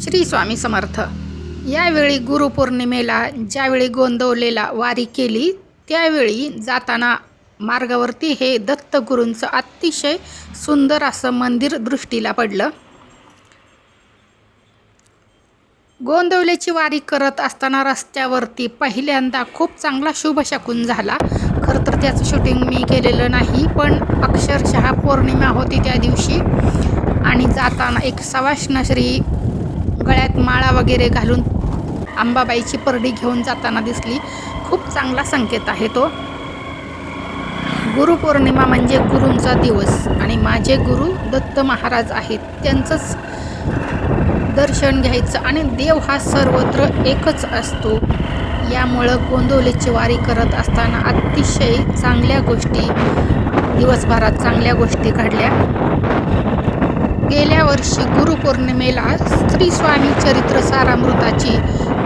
श्री स्वामी समर्थ. यावेळी गुरुपौर्णिमेला ज्यावेळी गोंदवलेला वारी केली त्यावेळी जाताना मार्गावरती हे दत्तगुरूंचं अतिशय सुंदर असं मंदिर दृष्टीला पडलं. गोंदवलेची वारी करत असताना रस्त्यावरती पहिल्यांदा खूप चांगला शुभशकुन झाला. खरं तर त्याचं शूटिंग मी केलेलं नाही, पण अक्षरशः पौर्णिमा होती त्या दिवशी आणि जाताना एक सवाष्ण श्री गळ्यात माळा वगैरे घालून अंबाबाईची परडी घेऊन जाताना दिसली. खूप चांगला संकेत आहे तो. गुरुपौर्णिमा म्हणजे गुरूंचा दिवस आणि माझे गुरु दत्त महाराज आहेत. त्यांचंच दर्शन घ्यायचं आणि देव हा सर्वत्र एकच असतो. यामुळं गोंदवलेची वारी करत असताना अतिशय चांगल्या गोष्टी, दिवसभरात चांगल्या गोष्टी घडल्या. गेल्या वर्षी गुरुपौर्णिमेला श्री स्वामी चरित्र सारामृताची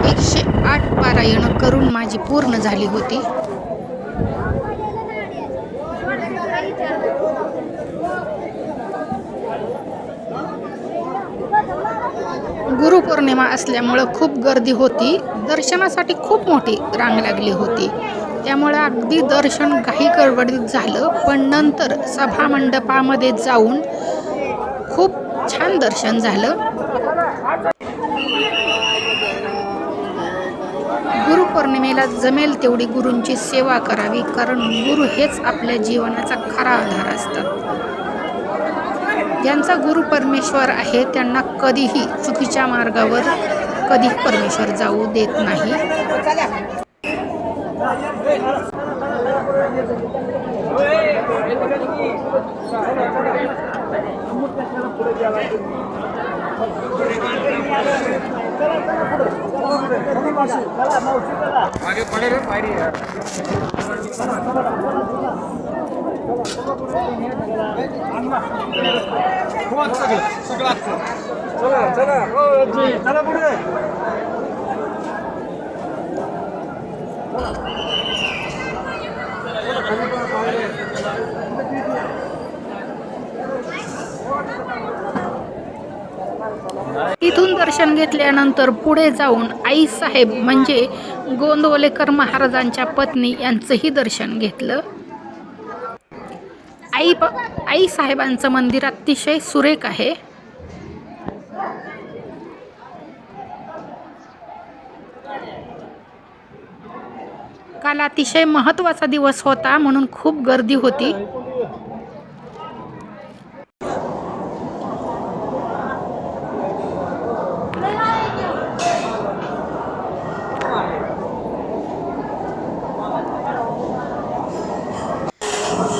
108 पारायण करून माझी पूर्ण झाली होती. गुरुपौर्णिमा असल्यामुळं खूप गर्दी होती. दर्शनासाठी खूप मोठी रांग लागली होती. त्यामुळे अगदी दर्शन काही गडबडीत झालं, पण नंतर सभामंडपामध्ये जाऊन खूप छान दर्शन झालं. गुरुपौर्णिमेला जमेल तेवढी गुरूंची सेवा करावी, कारण गुरु हेच आपल्या जीवनाचा खरा आधार असतात. ज्यांचा गुरु परमेश्वर आहे त्यांना कधीही चुकीच्या मार्गावर कधीही परमेश्वर जाऊ देत नाही. इथून दर्शन घेतल्यानंतर पुढे जाऊन आई साहेब म्हणजे गोंदवलेकर महाराजांच्या पत्नी यांचंही दर्शन घेतलं. आई साहेबांचं मंदिर अतिशय सुरेख आहे. काल अतिशय महत्त्वाचा दिवस होता म्हणून खूप गर्दी होती.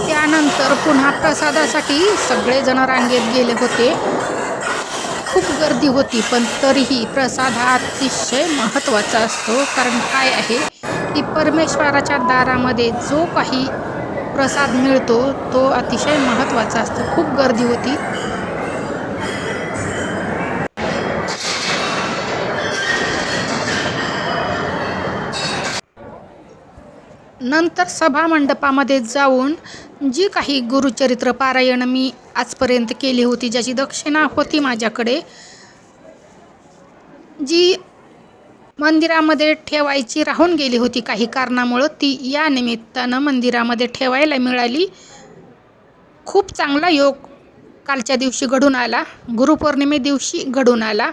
त्यानंतर पुन्हा प्रसादासाठी सगळेजण रांगेत गेले होते. खूप गर्दी होती, पण तरीही प्रसाद हा अतिशय महत्त्वाचा असतो. कारण काय आहे की परमेश्वराच्या दारामध्ये जो काही प्रसाद मिळतो तो अतिशय महत्त्वाचा असतो. खूप गर्दी होती. नंतर सभामंडपामध्ये जाऊन जी काही गुरुचरित्र पारायण मी आजपर्यंत केली होती, ज्याची दक्षिणा होती माझ्याकडे, जी मंदिरामध्ये ठेवायची राहून गेली होती काही कारणामुळं, ती या निमित्तानं मंदिरामध्ये ठेवायला मिळाली. खूप चांगला योग कालच्या दिवशी घडून आला, गुरुपौर्णिमे दिवशी घडून आला.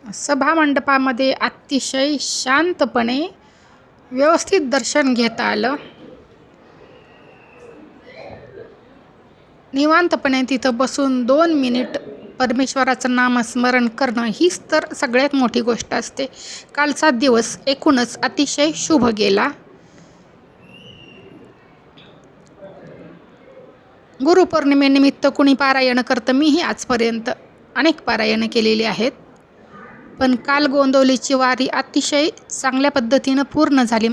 सभामंडपामध्ये अतिशय शांतपणे व्यवस्थित दर्शन घेता आलं. निवांतपणे तिथं बसून 2 मिनिट परमेश्वराचं नामस्मरण करणं हीच तर सगळ्यात मोठी गोष्ट असते. कालचा दिवस एकूणच अतिशय शुभ गेला. गुरुपौर्णिमेनिमित्त कुणी पारायण करतं. मीही आजपर्यंत अनेक पारायणं केलेली आहेत, पण काल गोंदवलेची वारी अतिशय चांगल्या पद्धतीनं पूर्ण झाली.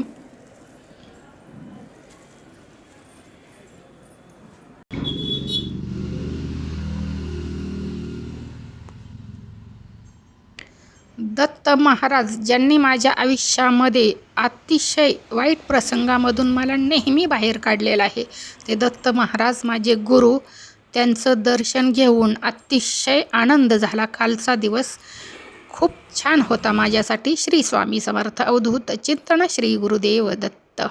दत्त महाराज ज्यांनी माझ्या आयुष्यामध्ये अतिशय वाईट प्रसंगामधून मला नेहमी बाहेर काढलेलं आहे, ते दत्त महाराज माझे गुरु. त्यांचं दर्शन घेऊन अतिशय आनंद झाला. कालचा दिवस खूप छान होता माझ्यासाठी. श्री स्वामी समर्थ. अवधूत चिंतन. श्री गुरुदेव दत्त.